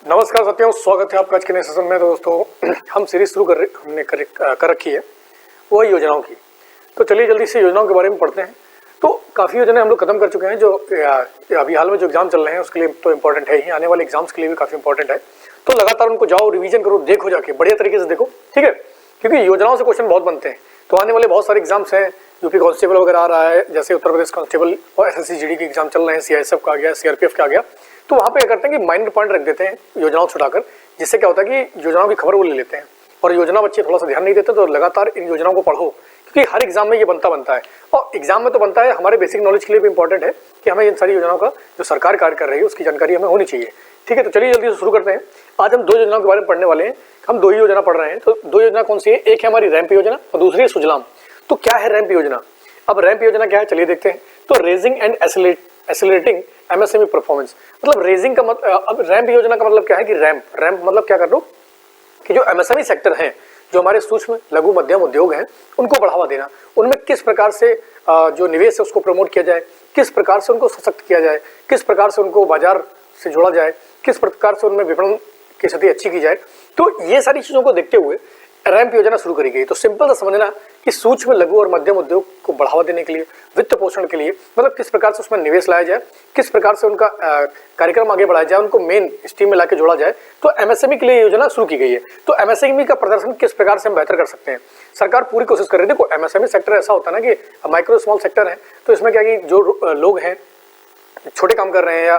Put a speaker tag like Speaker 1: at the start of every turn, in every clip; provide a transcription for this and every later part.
Speaker 1: नमस्कार साथियों, स्वागत है आपका आज के नए सेशन में। दोस्तों हम सीरीज शुरू हमने कर रखी है वो योजनाओं की। तो चलिए जल्दी से योजनाओं के बारे में पढ़ते हैं। तो काफ़ी योजनाएं हम लोग खत्म कर चुके हैं। जो अभी हाल में जो एग्जाम चल रहे हैं उसके लिए तो इम्पोर्टेंट है ही, आने वाले एग्जाम्स के लिए भी काफ़ी इंपॉर्टेंट है। तो लगातार उनको जाओ, रिवीजन करो, देखो जाके बढ़िया तरीके से देखो, ठीक है, क्योंकि योजनाओं से क्वेश्चन बहुत बनते हैं। तो आने वाले बहुत सारे एग्जाम्स हैं, यूपी कांस्टेबल वगैरह आ रहा है, जैसे उत्तर प्रदेश कांस्टेबल और एसएससी जीडी के एग्जाम चल रहे हैं, सीआईएसएफ का आ गया, सीआरपीएफ का आ गया। तो वहाँ पे क्या करते हैं कि माइनर पॉइंट रख देते हैं योजनाओं से उठाकर, जिससे क्या होता है कि योजनाओं की खबर वो ले लेते हैं। और योजना बच्चे थोड़ा सा ध्यान नहीं देते, तो लगातार इन योजनाओं को पढ़ो, क्योंकि हर एग्जाम में ये बनता है। और एग्जाम में तो बनता है, हमारे बेसिक नॉलेज के लिए भी इंपॉर्टेंट है कि हमें इन सारी योजनाओं का जो सरकार कार्य कर रही है उसकी जानकारी हमें होनी चाहिए, ठीक है। तो चलिए जल्दी से शुरू करते हैं। आज हम दो योजनाओं के बारे में पढ़ने वाले हैं। हम दो ही योजना पढ़ रहे हैं। तो दो योजना कौन सी है? एक है हमारी रैंप योजना और दूसरी है सुजलाम। तो क्या है रैंप योजना? अब रैंप योजना क्या है चलिए देखते हैं। तो raising and accelerating MSME performance, मतलब रेजिंग का अब रैंप योजना का मतलब क्या है कि रैंप मतलब क्या कर लो कि जो एमएसएमई सेक्टर हैं, जो हमारे सूक्ष्म लघु मध्यम उद्योग हैं, उनको बढ़ावा देना, उनमें किस प्रकार से जो निवेश है उसको प्रमोट किया जाए, किस प्रकार से उनको सशक्त किया जाए, किस प्रकार से उनको बाजार से जोड़ा जाए, किस प्रकार से उनमें विपणन की स्थिति अच्छी की जाए। तो ये सारी चीजों को देखते हुए रैंप योजना शुरू करी गई। तो सिंपल सा समझना कि सूक्ष्म लघु और मध्यम उद्योग को बढ़ावा देने के लिए, वित्त पोषण के लिए, मतलब किस प्रकार से उसमें निवेश लाया जाए, किस प्रकार से उनका कार्यक्रम आगे बढ़ाया जाए, उनको मेन स्ट्रीम में लाके जोड़ा जाए। तो एमएसएमई के लिए योजना शुरू की गई है। तो एमएसएमई का प्रदर्शन किस प्रकार से हम बेहतर कर सकते हैं, सरकार पूरी कोशिश कर रही है। देखो एमएसएमई सेक्टर ऐसा होता है ना कि माइक्रो स्मॉल सेक्टर है, तो इसमें क्या कि जो लोग हैं छोटे काम कर रहे हैं या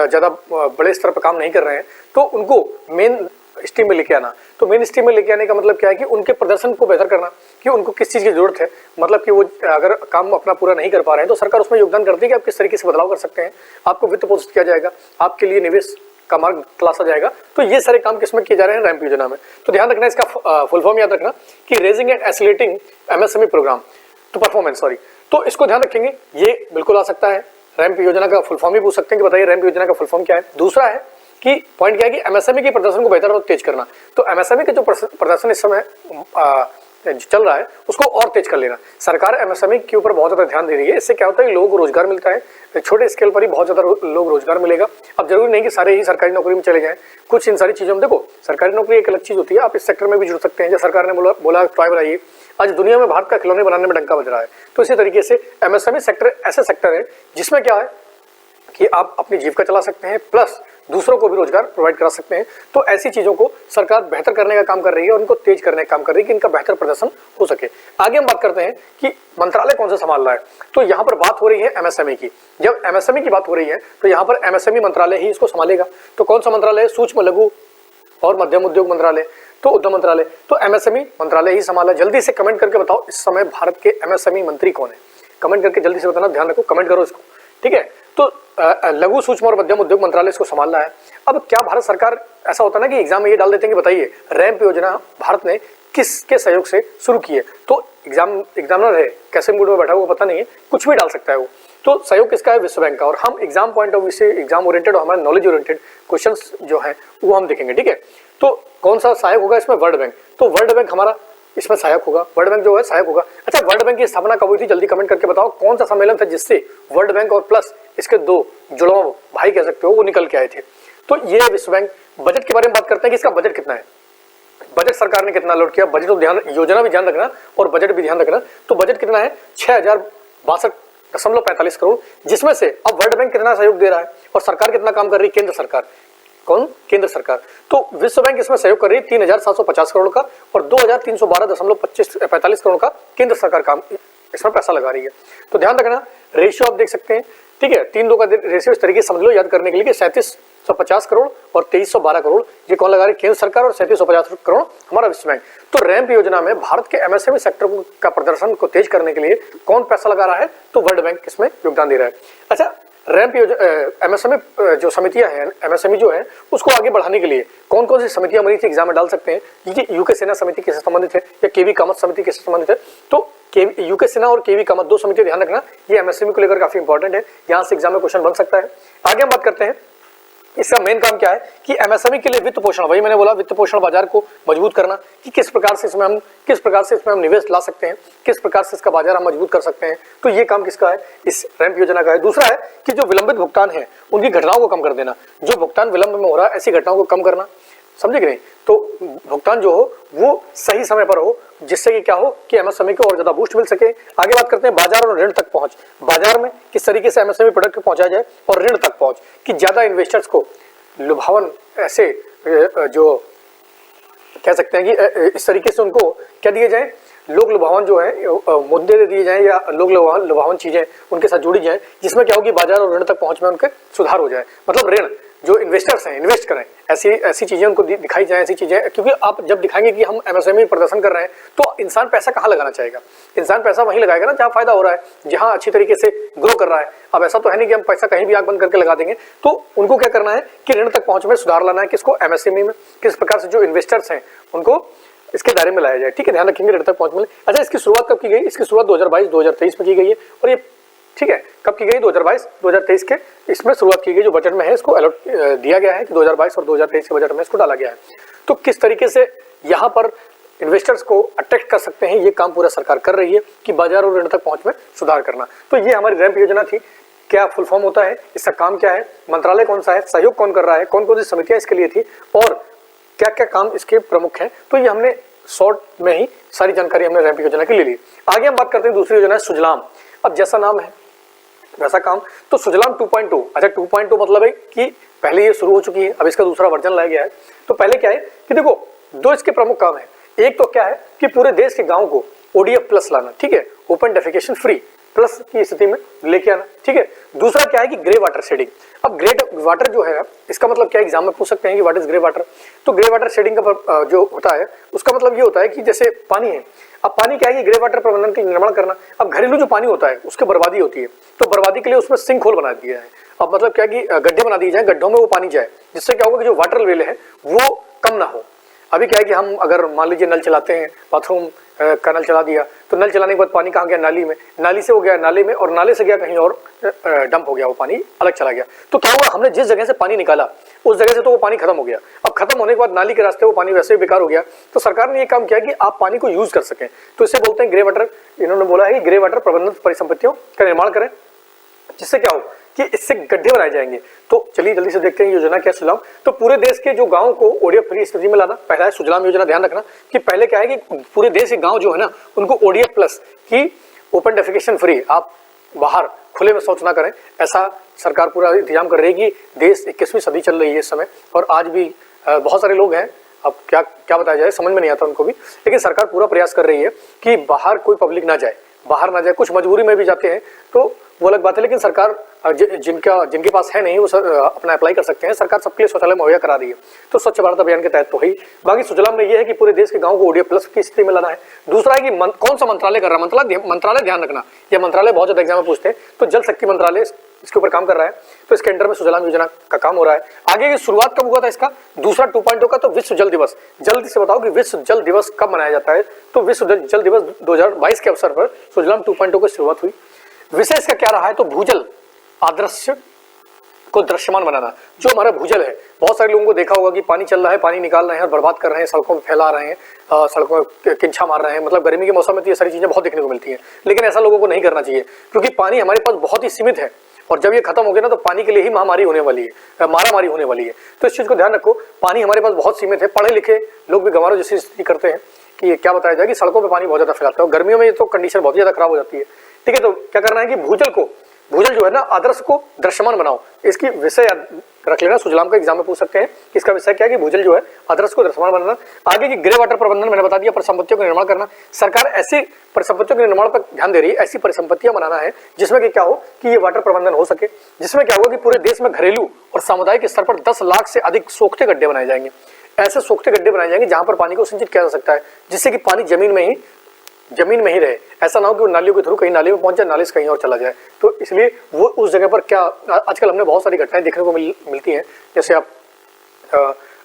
Speaker 1: ज़्यादा बड़े स्तर पर काम नहीं कर रहे हैं, तो उनको मेन स्ट्रीम में लेके आना। तो मेन स्ट्रीम में लेके आने का मतलब क्या है कि उनके प्रदर्शन को बेहतर करना, कि उनको किस चीज़ की जरूरत है, मतलब कि वो अगर काम अपना पूरा नहीं कर पा रहे हैं तो सरकार उसमें योगदान करती है कि आप किस तरीके से बदलाव कर सकते हैं, आपको वित्त पोषित किया जाएगा, आपके लिए निवेश का मार्ग तलाशा जाएगा। तो ये सारे काम किसमें किए जा रहे हैं? रैंप योजना में। तो ध्यान रखना, इसका फुल फॉर्म याद रखना कि raising and accelerating MSME program तो परफॉर्मेंस, सॉरी। तो इसको ध्यान रखेंगे, ये बिल्कुल आ सकता है। रैंप योजना का फुल फॉर्म भी पूछ सकते हैं कि बताइए रैंप योजना का फुल फॉर्म क्या है। दूसरा है कि पॉइंट क्या है कि एमएसएमई के प्रदर्शन को बेहतर और तेज करना। तो एमएसएमई का जो प्रदर्शन इस समय चल रहा है उसको और तेज कर लेना। सरकार एमएसएमई के ऊपर बहुत ज्यादा ध्यान दे रही है। इससे क्या होता है कि लोगों को रोजगार मिलता है, छोटे स्केल पर ही बहुत ज्यादा लोग रोजगार मिलेगा। अब जरूरी नहीं कि सारे ही सरकारी नौकरी में चले जाएं, कुछ इन सारी चीजों में देखो, सरकारी नौकरी एक अलग चीज होती है, आप इस सेक्टर में भी जुड़ सकते हैं। जैसे सरकार ने बोला टॉय बनाइए, आज दुनिया में भारत का खिलौने बनाने में डंका बज रहा है। तो इसी तरीके से एमएसएमई सेक्टर ऐसे सेक्टर है जिसमें क्या है कि आप अपनी जीविका चला सकते हैं, प्लस दूसरों को भी रोजगार प्रोवाइड करा सकते हैं। तो ऐसी चीजों को सरकार बेहतर करने का काम कर रही है और उनको तेज करने का काम कर रही है कि इनका बेहतर प्रदर्शन हो सके। आगे हम बात करते हैं कि मंत्रालय कौन सा संभाल रहा है। तो यहाँ पर बात हो रही है एमएसएमई की। जब एमएसएमई की बात हो रही है तो यहाँ पर एमएसएमई मंत्रालय ही इसको संभालेगा। तो कौन सा मंत्रालय है? सूक्ष्म लघु और मध्यम उद्योग मंत्रालय, तो उद्यम मंत्रालय। तो एमएसएमई मंत्रालय ही संभाला। जल्दी से कमेंट करके बताओ इस समय भारत के एमएसएमई मंत्री कौन है? कमेंट करके जल्दी से बताना, ध्यान रखो, कमेंट करो इसको, ठीक है। तो लघु सूक्ष्म और मध्यम उद्योग मंत्रालय इसको संभाल रहा है। अब क्या भारत सरकार, ऐसा होता है ना कि एग्जाम में ये डाल देते हैं कि बताइए रैंप योजना भारत ने किसके सहयोग से शुरू की है। तो एग्जामिनर है, कैसे मूड में बैठा हुआ पता नहीं है, कुछ भी डाल सकता है वो। तो सहयोग किसका है? विश्व बैंक का। और हम एग्जाम पॉइंट ऑफ व्यू से, एग्जाम ओरिएंटेड और हमारे नॉलेज ओरिएंटेड क्वेश्चंस जो हैं वो हम देखेंगे, ठीक है। तो कौन सा सहायक होगा इसमें? World bank. तो वर्ल्ड बैंक हमारा इसमें सहायक होगा, वर्ल्ड बैंक जो है सहायक होगा। अच्छा, वर्ल्ड बैंक की स्थापना कब हुई थी? जल्दी कमेंट करके बताओ कौन सा सम्मेलन था जिससे वर्ल्ड बैंक और प्लस इसके दो जुड़वा भाई कह सकते हो वो निकल के आए थे। तो ये है विश्व बैंक। बजट के बारे में बात करते हैं कि इसका बजट कितना है, बजट सरकार ने कितना अलॉट किया। बजट तो ध्यान, योजना भी ध्यान रखना और बजट भी ध्यान रखना। तो बजट कितना है? 6062.45 करोड़, जिसमें से अब वर्ल्ड बैंक कितना सहयोग दे रहा है और सरकार कितना काम कर रही है? केंद्र सरकार। कौन? केंद्र सरकार। तो विश्व बैंक इसमें सहयोग कर रही है 3750 करोड़ का और 2312.45 करोड़ का केंद्र सरकार काम इसमें पैसा लगा रही है। तो ध्यान रखना, रेशियो आप देख सकते हैं, ठीक है। 3-2 का रेशियो इस तरीके से समझ लो याद करने के लिए कि 3750 करोड़ और 2312 करोड़ ये कौन लगा रही है? केंद्र सरकार। और 3750 करोड़ हमारा विश्व बैंक। तो रैंप योजना में भारत के एमएसएमई सेक्टर का प्रदर्शन को तेज करने के लिए कौन पैसा लगा रहा है? तो वर्ल्ड बैंक इसमें योगदान दे रहा है। अच्छा, रैंप एमएसएमई जो समितियां हैं, एमएसएमई जो है उसको आगे बढ़ाने के लिए कौन कौन सी समितियां बनी थी, एग्जाम में डाल सकते हैं। ये यूके सेना समिति किससे संबंधित है या केवी कामत समिति किससे संबंधित है? तो यूके सेना और केवी कामत दो समितियां, ध्यान रखना, ये एमएसएमई को लेकर काफी इंपॉर्टेंट है, यहाँ से एग्जाम में क्वेश्चन बन सकता है। आगे हम बात करते हैं इसका मेन काम क्या है कि एमएसएमई के लिए वित्त पोषण, वही मैंने बोला वित्त पोषण बाजार को मजबूत करना कि किस प्रकार से इसमें हम निवेश ला सकते हैं, किस प्रकार से इसका बाजार हम मजबूत कर सकते हैं। तो ये काम किसका है, इस रैंप योजना का है। दूसरा है कि जो विलंबित भुगतान है उनकी घटनाओं को कम कर देना, जो भुगतान विलंब में हो रहा है ऐसी घटनाओं को कम करना, समझे कि नहीं। तो भुगतान जो हो वो सही समय पर हो, जिससे कि क्या हो कि एमएसएमई को और ज्यादा बूस्ट मिल सके। आगे बात करते हैं बाजार और ऋण तक पहुंच, बाजार में किस तरीके से एमएसएमई प्रोडक्ट पहुंचाया जाए और ऋण तक पहुंच कि ज्यादा इन्वेस्टर्स को लुभावन ऐसे जो कह सकते हैं कि इस तरीके से उनको क्या दिए जाए, लोग लुभावन जो है मुद्दे दे दिए जाएं या लोग लुभावन चीजें उनके साथ जुड़ी जाएं, जिसमें क्या होगी बाजार और ऋण तक पहुंच में उनके सुधार हो जाए। मतलब ऋण जो इन्वेस्टर्स हैं इन्वेस्ट करें, ऐसी चीजें उनको दिखाई जाए, ऐसी चीजें, क्योंकि आप जब दिखाएंगे कि हम एमएसएमई प्रदर्शन कर रहे हैं तो इंसान पैसा कहाँ लगाना चाहेगा, इंसान पैसा वहीं लगाएगा ना जहाँ फायदा हो रहा है, जहाँ अच्छी तरीके से ग्रो कर रहा है। अब ऐसा तो है नहीं कि हम पैसा कहीं भी आंख बंद करके लगा देंगे। तो उनको क्या करना है कि ऋण तक पहुंच में सुधार लाना है, किसको, एमएसएमई में, किस प्रकार से जो इन्वेस्टर्स हैं उनको इसके दायरे में लाया जाए। ठीक है, ध्यान रखेंगे ऋण तक पहुंच मिले। अच्छा, इसकी शुरुआत कब की गई, इसकी शुरुआत 2022-2023 में की गई है और ये ठीक है कब की गई, 2022-2023 के इसमें शुरुआत की गई, जो बजट में है इसको अलॉट दिया गया है कि 2022 और 2023 के बजट में इसको डाला गया है। तो किस तरीके से यहाँ पर इन्वेस्टर्स को अट्रैक्ट कर सकते हैं, ये काम पूरा सरकार कर रही है कि बाजार और ऋण तक पहुंच में सुधार करना। तो ये हमारी रैंप योजना थी। क्या फुल फॉर्म होता है, इसका काम क्या है, मंत्रालय कौन सा है, सहयोग कौन कर रहा है, कौन कौन सी समितियां इसके लिए थी और क्या क्या काम इसके प्रमुख हैं, तो ये हमने शॉर्ट में ही सारी जानकारी हमने रैंप योजना की ले ली। आगे हम बात करते हैं दूसरी योजना है सुजलाम। अब जैसा नाम है वैसा काम, तो सुजलाम 2.2। अच्छा, 2.2 मतलब है कि पहले ये शुरू हो चुकी है, अब इसका दूसरा वर्जन लाया गया है। तो पहले क्या है कि देखो दो इसके प्रमुख काम है, एक तो क्या है कि पूरे देश के गांव को ODF प्लस लाना, ठीक है, ओपन डेफिकेशन फ्री प्लस की स्थिति में लेके आना, ठीक है। दूसरा क्या है कि ग्रे वाटर शेडिंग। अब ग्रे वाटर जो है इसका मतलब क्या, एग्जाम में पूछ सकते हैं कि व्हाट इज ग्रे वाटर। तो ग्रे वाटर शेडिंग का जो होता है उसका मतलब ये होता है कि जैसे पानी है, अब पानी क्या है कि ग्रे वाटर प्रबंधन के निर्माण करना। अब घरेलू जो पानी होता है उसकी बर्बादी होती है, तो बर्बादी के लिए उसमें सिंक होल बना दिया है। अब मतलब क्या कि गड्ढे बना दिए जाए, गड्ढों में वो पानी जाए, जिससे क्या होगा कि जो वाटर लेवल है वो कम ना हो। अभी क्या है कि हम अगर मान लीजिए नल चलाते हैं, बाथरूम का नल चला दिया, तो नल चलाने के बाद पानी कहाँ गया, नाली में, नाली से वो गया नाले में और नाले से गया कहीं और डंप हो गया, वो पानी अलग चला गया। तो क्या हुआ, हमने जिस जगह से पानी निकाला उस जगह से तो वो पानी खत्म हो गया। अब खत्म होने के बाद नाली के रास्ते वो पानी वैसे ही बेकार हो गया। तो सरकार ने ये काम किया कि आप पानी को यूज कर सकें, तो इसे बोलते हैं ग्रे वाटर। इन्होंने बोला है कि ग्रे वाटर प्रबंधन परिसंपत्तियों का निर्माण करें, जिससे क्या हो कि इससे गड्ढे बनाए जाएंगे। तो चलिए जल्दी से देखते हैं योजना क्या सुझलाम। तो पूरे देश के जो गांव को ODF फ्री स्थिति में लाना, पहला है सुजलाम योजना। ध्यान रखना कि पहले क्या है कि पूरे देश के गांव जो है ना उनको ODF प्लस की ओपन डेफिकेशन फ्री, आप बाहर खुले में शौच ना करें, ऐसा सरकार पूरा इंतजाम कर रही है कि देश 21वीं सदी चल रही है इस समय और आज भी बहुत सारे लोग हैं, अब क्या बताया जाए समझ में नहीं आता उनको भी, लेकिन सरकार पूरा प्रयास कर रही है कि बाहर कोई पब्लिक ना जाए, बाहर ना जाए। कुछ मजबूरी में भी जाते हैं तो वो अलग बात है, लेकिन सरकार जिनके पास है नहीं वो अपना अप्लाई कर सकते हैं। सरकार सबके लिए शौचालय मुहैया करा रही है, तो स्वच्छ भारत अभियान के तहत तो ही। बाकी सुजलाम में ये है कि पूरे देश के गांव को ODF प्लस की स्थिति में लाना है। दूसरा है कि कौन सा मंत्रालय कर रहा है, मंत्रालय ध्यान रखना, यह मंत्रालय बहुत ज्यादा एग्जाम में पूछते हैं। तो जल शक्ति मंत्रालय इसके ऊपर काम कर रहा है, तो इसके अंडर में सुजलाम योजना का काम हो रहा है। आगे की शुरुआत कब हुआ था इसका, दूसरा 2.0 का, तो विश्व जल दिवस। जल्दी से बताओ कि विश्व जल दिवस कब मनाया जाता है। तो विश्व जल दिवस 2022 के अवसर पर सुजलाम 2.0 की शुरुआत हुई। विषय इसका क्या रहा है, तो भूजल आदर्श को दृश्यमान बनाना। जो हमारा भूजल है, बहुत सारे लोगों को देखा होगा कि पानी चल रहा है, पानी निकाल रहे हैं और बर्बाद कर रहे हैं, सड़कों में फैला रहे हैं, सड़कों में किंछा मार रहे हैं। मतलब गर्मी के मौसम में तो ये सारी चीजें बहुत देखने को मिलती हैं, लेकिन ऐसा लोगों को नहीं करना चाहिए, क्योंकि पानी हमारे पास बहुत ही सीमित है और जब ये खत्म हो गया ना तो पानी के लिए ही महामारी होने वाली है, मारामारी होने वाली है। तो इस चीज को ध्यान रखो, पानी हमारे पास बहुत सीमित है। पढ़े लिखे लोग भी गंवारों जैसी स्थिति करते हैं कि ये क्या बताया जाए कि सड़कों पर पानी बहुत ज्यादा फैलाता है और गर्मियों में तो कंडीशन बहुत ज्यादा खराब हो जाती है। ठीक है, तो क्या करना है कि भूजल जो है ना आदर्श को दृश्यमान बनाओ। इसकी विषय रख लेना, सुजलाम का एग्जाम में पूछ सकते हैं कि इसका विषय क्या है कि भूजल जो है आदर्श को दृश्यमान बनाना। आगे की ग्रे वाटर प्रबंधन मैंने बता दिया, परिसंपत्तियों का निर्माण करना। सरकार ऐसी परिसंपत्तियों के निर्माण पर ध्यान दे रही है, ऐसी परिसंपत्तियां बनाना है जिसमें कि क्या हो कि ये वाटर प्रबंधन हो सके, जिसमें क्या होगा कि पूरे देश में घरेलू और सामुदायिक स्तर पर 10 लाख से अधिक सोखते गड्ढे बनाए जाएंगे। ऐसे सोखते गड्ढे बनाए जाएंगे जहां पर पानी को संचित किया जा सकता है, जिससे कि पानी जमीन में ही रहे। ऐसा ना हो कि वो नालियों के थ्रू कहीं नाली में पहुंच जाए, नाली से कहीं और चला जाए। तो इसलिए वो उस जगह पर क्या, आजकल हमने बहुत सारी घटनाएं देखने को मिलती हैं। जैसे आप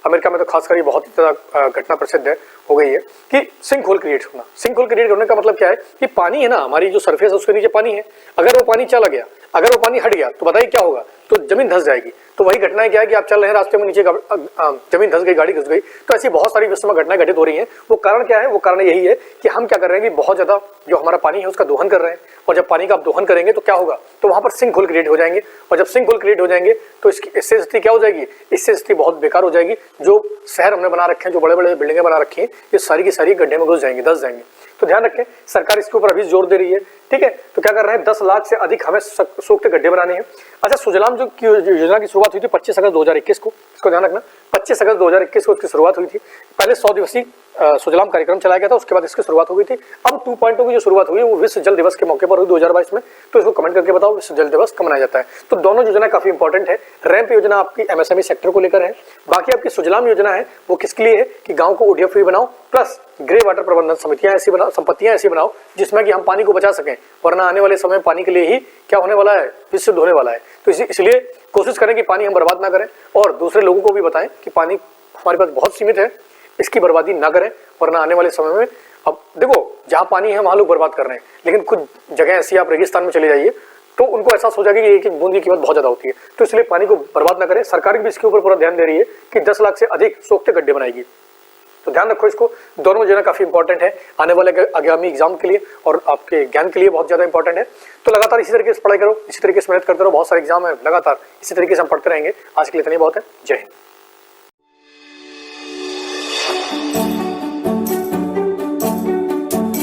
Speaker 1: अमेरिका में तो खासकर ये बहुत ही ज्यादा घटना प्रसिद्ध है हो गई है कि सिंक होल क्रिएट होना। सिंक होल क्रिएट होने का मतलब क्या है कि पानी है ना, हमारी जो सरफेस है उसके नीचे पानी है, अगर वो पानी चला गया, अगर वो पानी हट गया तो बताइए क्या होगा, तो जमीन धंस जाएगी। तो वही घटनाएं क्या है कि आप चल रहे हैं रास्ते में, नीचे जमीन धंस गई, गाड़ी घुस गई। तो ऐसी बहुत सारी विश्व में घटनाएं घटित हो रही हैं। वो कारण क्या है? वो कारण यही है कि हम क्या कर रहे हैं कि बहुत ज्यादा जो हमारा पानी है उसका दोहन कर रहे हैं। और जब पानी का आप दोहन करेंगे तो क्या होगा? तो वहां पर सिंक होल क्रिएट हो जाएंगे। और जब सिंक होल क्रिएट हो जाएंगे तो इससे स्थिति क्या हो जाएगी? इससे स्थिति बहुत बेकार हो जाएगी। जो शहर हमने बना रखे हैं, जो बड़े बड़े बिल्डिंगें बना रखी हैं, ये सारी की सारी गड्ढे में घुस जाएंगे, धंस जाएंगे। तो ध्यान रखें, सरकार इसके ऊपर अभी जोर दे रही है। ठीक है, तो क्या कर रहे हैं? 10 लाख से अधिक हमें सूखे गड्ढे बनाने हैं। अच्छा, सुजलाम जो योजना की शुरुआत हुई थी 25 अगस्त 2021 को, इसको ध्यान रखना, 25 अगस्त 2021 को इसकी शुरुआत हुई थी। पहले 100 दिवसीय सुजलाम कार्यक्रम चलाया गया था, उसके बाद इसकी शुरुआत हो गई थी। अब 2.0 की जो शुरुआत हुई है वो विश्व जल दिवस के मौके पर हुई 2022 में। तो इसको कमेंट करके बताओ विश्व जल दिवस कब मनाया जाता है। तो दोनों योजना काफी इंपॉर्टेंट है। रैंप योजना आपकी एमएसएमई सेक्टर को लेकर है, बाकी आपकी सुजलाम योजना है वो किसके लिए है कि गांव को ओडीएफ फ्री बनाओ, प्लस ग्रे वाटर प्रबंधन समितियां ऐसी बनाओ, संपत्तियां ऐसी बनाओ जिसमें कि हम पानी को बचा सकें, वरना आने वाले समय पानी के लिए ही क्या होने वाला है? विशुद्ध होने वाला है। तो इसलिए कोशिश करें कि पानी हम बर्बाद ना करें, और दूसरे लोगों को भी बताएं कि पानी हमारे पास बहुत सीमित है, इसकी बर्बादी ना करें, वरना आने वाले समय में, अब देखो जहां पानी है वहां लोग बर्बाद कर रहे हैं, लेकिन कुछ जगह ऐसी आप रेगिस्तान में चले जाइए तो उनको एहसास हो जाएगा कि एक एक बूंद की कीमत बहुत ज्यादा होती है। तो इसलिए पानी को बर्बाद ना करें। सरकार भी इसके ऊपर पूरा ध्यान दे रही है कि 10 लाख से अधिक सोखते गड्ढे बनाएगी। तो ध्यान रखो इसको, दोनों योजना काफी इंपॉर्टेंट है आने वाले आगामी एग्जाम के लिए और आपके ज्ञान के लिए बहुत ज्यादा इंपॉर्टेंट है। तो लगातार इसी तरीके से पढ़ाई करो, इसी तरीके से मेहनत करते रहो। बहुत सारे एग्जाम है, लगातार इसी तरीके से हम पढ़ते रहेंगे। आज के लिए इतना ही बहुत है। जय हिंद।